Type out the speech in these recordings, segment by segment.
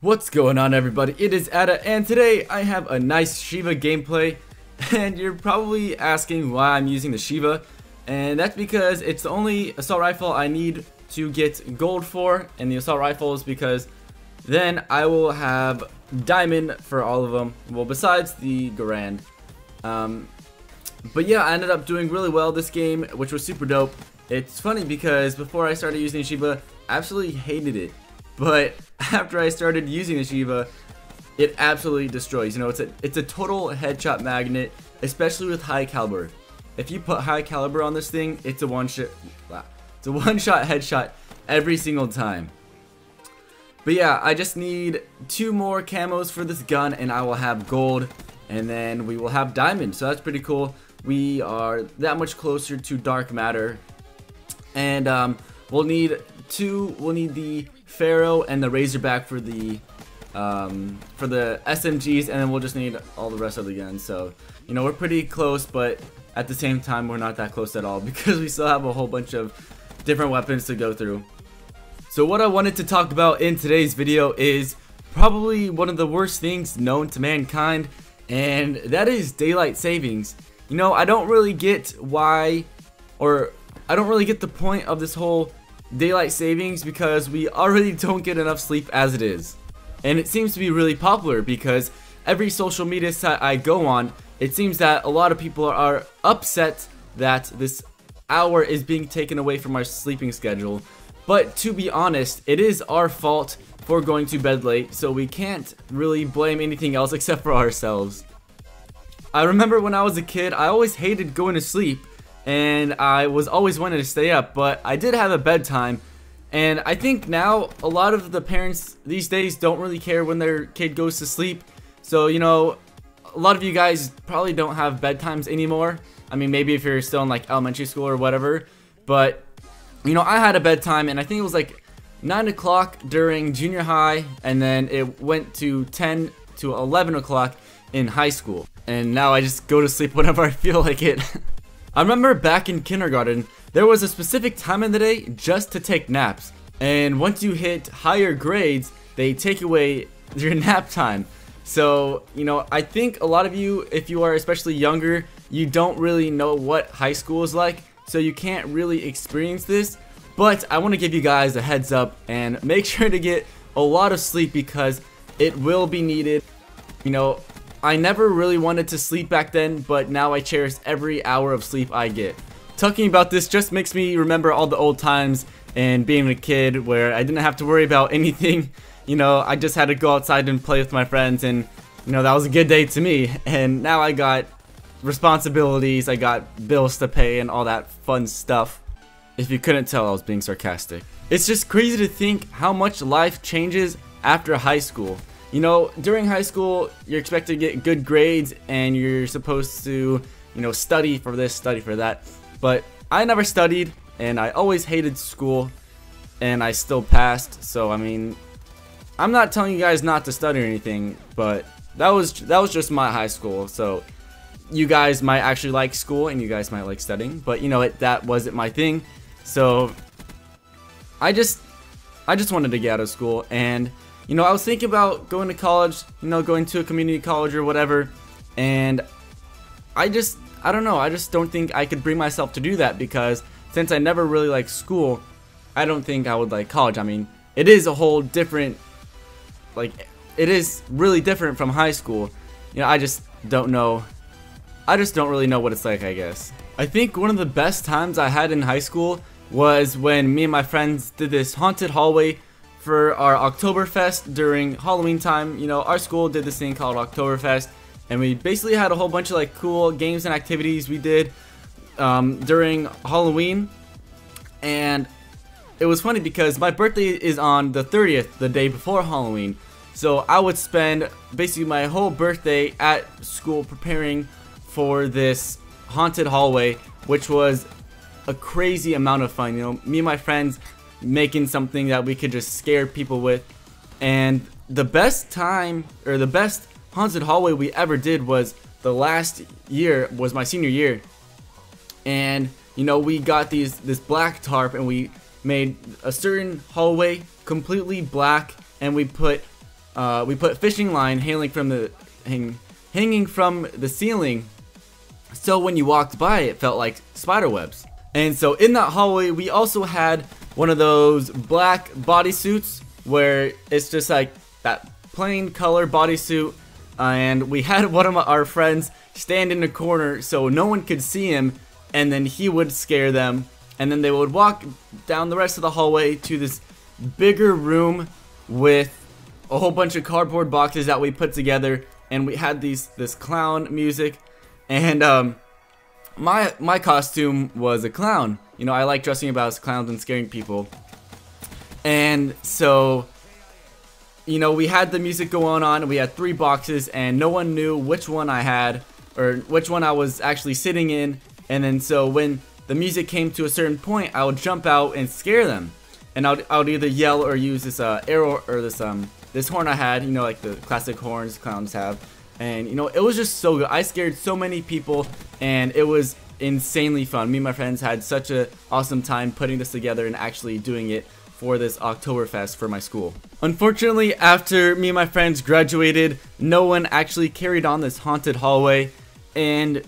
What's going on, everybody? It is Ada, and today I have a nice Sheiva gameplay. And you're probably asking why I'm using the Sheiva, and that's because it's the only assault rifle I need to get gold for, and the assault rifle is because then I will have diamond for all of them, well, besides the grand. But yeah, I ended up doing really well this game, which was super dope. It's funny because before I started using Sheiva, I absolutely hated it. But after I started using the Sheiva, it absolutely destroys. You know, it's a total headshot magnet, especially with high caliber. If you put high caliber on this thing, it's a one-shot headshot every single time. But yeah, I just need 2 more camos for this gun, and I will have gold, and then we will have diamond. So that's pretty cool. We are that much closer to dark matter, and we'll need the Pharaoh and the Razorback for the SMGs, and then we'll just need all the rest of the guns. So, you know, we're pretty close, but at the same time, we're not that close at all because we still have a whole bunch of different weapons to go through. So what I wanted to talk about in today's video is probably one of the worst things known to mankind, and that is daylight savings. You know, I don't really get why, or I don't really get the point of this whole daylight savings because we already don't get enough sleep as it is. And it seems to be really popular because every social media site I go on, it seems that a lot of people are upset that this hour is being taken away from our sleeping schedule. But to be honest, it is our fault for going to bed late, so we can't really blame anything else except for ourselves. I remember when I was a kid, I always hated going to sleep, and I was always wanting to stay up, but I did have a bedtime. And I think now a lot of the parents these days don't really care when their kid goes to sleep. So, you know, a lot of you guys probably don't have bedtimes anymore. I mean, maybe if you're still in like elementary school or whatever, but you know, I had a bedtime, and I think it was like 9 o'clock during junior high, and then it went to 10 to 11 o'clock in high school. And now I just go to sleep whenever I feel like it. I remember back in kindergarten, there was a specific time in the day just to take naps. And once you hit higher grades, they take away your nap time. So, you know, I think a lot of you, if you are especially younger, you don't really know what high school is like. So you can't really experience this. But I want to give you guys a heads up and make sure to get a lot of sleep because it will be needed. You know, I never really wanted to sleep back then, but now I cherish every hour of sleep I get. Talking about this just makes me remember all the old times and being a kid where I didn't have to worry about anything. You know, I just had to go outside and play with my friends, and you know, that was a good day to me. And now I got responsibilities, I got bills to pay and all that fun stuff. If you couldn't tell, I was being sarcastic. It's just crazy to think how much life changes after high school. You know, during high school, you're expected to get good grades and you're supposed to, you know, study for this, study for that. But I never studied, and I always hated school, and I still passed. So, I mean, I'm not telling you guys not to study or anything, but that was just my high school. So, you guys might actually like school, and you guys might like studying, but you know, that wasn't my thing. So, I just wanted to get out of school, and you know, I was thinking about going to college, you know, going to a community college or whatever, and I don't know, I just don't think I could bring myself to do that because since I never really liked school, I don't think I would like college. I mean, it is a whole different, like, it is really different from high school. You know, I just don't know. I just don't really know what it's like, I guess. I think one of the best times I had in high school was when me and my friends did this haunted hallway for our Oktoberfest during Halloween time. You know, our school did this thing called Oktoberfest, and we basically had a whole bunch of like cool games and activities we did during Halloween. And it was funny because my birthday is on the 30th, the day before Halloween. So I would spend basically my whole birthday at school preparing for this haunted hallway, which was a crazy amount of fun. You know, me and my friends making something that we could just scare people with. And the best time, or the best haunted hallway we ever did was the last year, was my senior year. And you know, we got this black tarp, and we made a certain hallway completely black, and we put we put fishing line hanging from the ceiling, so when you walked by it felt like spider webs. And so in that hallway we also had one of those black bodysuits where it's just like that plain color bodysuit, and we had one of our friends stand in the corner so no one could see him, and then he would scare them, and then they would walk down the rest of the hallway to this bigger room with a whole bunch of cardboard boxes that we put together, and we had this clown music. And my costume was a clown. You know, I like dressing about as clowns and scaring people. And so, you know, we had the music going on, and we had 3 boxes, and no one knew which one I had, or which one I was actually sitting in. And then so when the music came to a certain point, I would jump out and scare them. And I would either yell or use this arrow, or this horn I had, you know, like the classic horns clowns have. And you know, it was just so good. I scared so many people, and it was insanely fun. Me and my friends had such an awesome time putting this together and actually doing it for this Oktoberfest for my school. Unfortunately, after me and my friends graduated, no one actually carried on this haunted hallway. And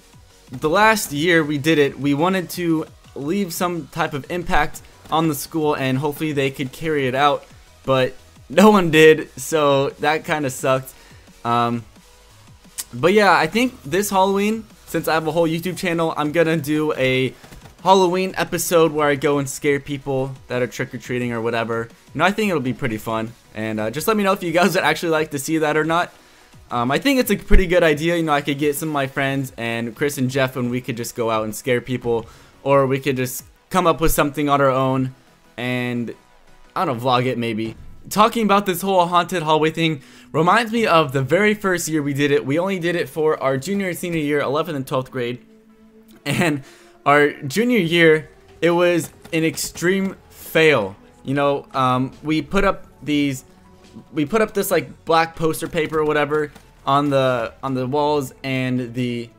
the last year we did it, we wanted to leave some type of impact on the school and hopefully they could carry it out, but no one did, so that kind of sucked. But yeah, I think this Halloween, since I have a whole YouTube channel, I'm gonna do a Halloween episode where I go and scare people that are trick-or-treating or whatever. You know, I think it'll be pretty fun, and just let me know if you guys would actually like to see that or not. I think it's a pretty good idea. You know, I could get some of my friends and Chris and Jeff, and we could just go out and scare people, or we could just come up with something on our own and, I don't know, vlog it maybe. Talking about this whole haunted hallway thing reminds me of the very first year we did it. We only did it for our junior and senior year, 11th and 12th grade. And our junior year, it was an extreme fail. You know, we put up this like black poster paper or whatever on the walls and the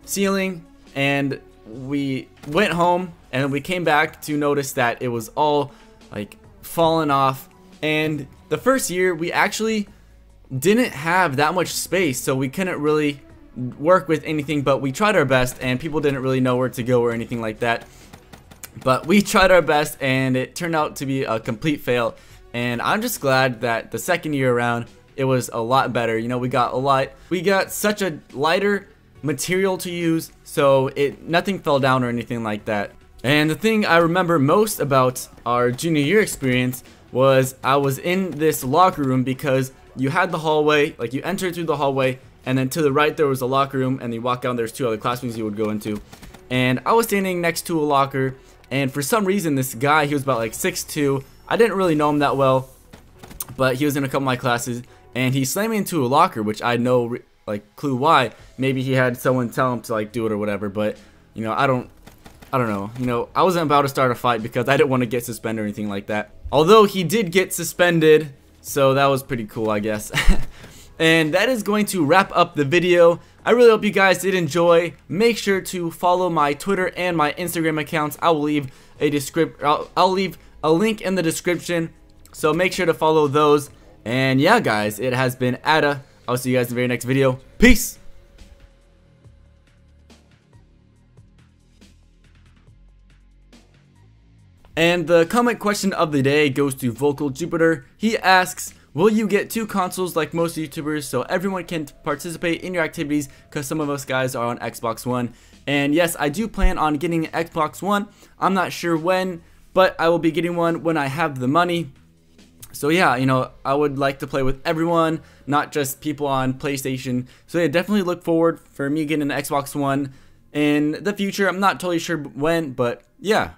ceiling, and we went home and we came back to notice that it was all like fallen off. And the first year we actually didn't have that much space, so we couldn't really work with anything, but we tried our best, and people didn't really know where to go or anything like that. But we tried our best, and it turned out to be a complete fail. And I'm just glad that the second year around it was a lot better. You know, we got such a lighter material to use, so nothing fell down or anything like that. And the thing I remember most about our junior year experience was I was in this locker room, because you had the hallway, like you entered through the hallway, and then to the right there was a locker room, and you walk down, there's 2 other classrooms you would go into. And I was standing next to a locker, and for some reason this guy, he was about like 6'2", I didn't really know him that well, but he was in a couple of my classes, and he slammed me into a locker, which I had no like clue why. Maybe he had someone tell him to like do it or whatever, but you know, I don't know. You know, I wasn't about to start a fight because I didn't want to get suspended or anything like that. Although he did get suspended, so that was pretty cool, I guess. And that is going to wrap up the video. I really hope you guys did enjoy. Make sure to follow my Twitter and my Instagram accounts. I will leave I'll leave a link in the description, so make sure to follow those. And yeah, guys, it has been Ada. I'll see you guys in the very next video. Peace! And the comment question of the day goes to Vocal Jupiter. He asks, will you get 2 consoles like most YouTubers so everyone can participate in your activities, because some of us guys are on Xbox One? And yes, I do plan on getting an Xbox One. I'm not sure when, but I will be getting one when I have the money. So yeah, you know, I would like to play with everyone, not just people on PlayStation. So yeah, definitely look forward for me getting an Xbox One in the future. I'm not totally sure when, but yeah.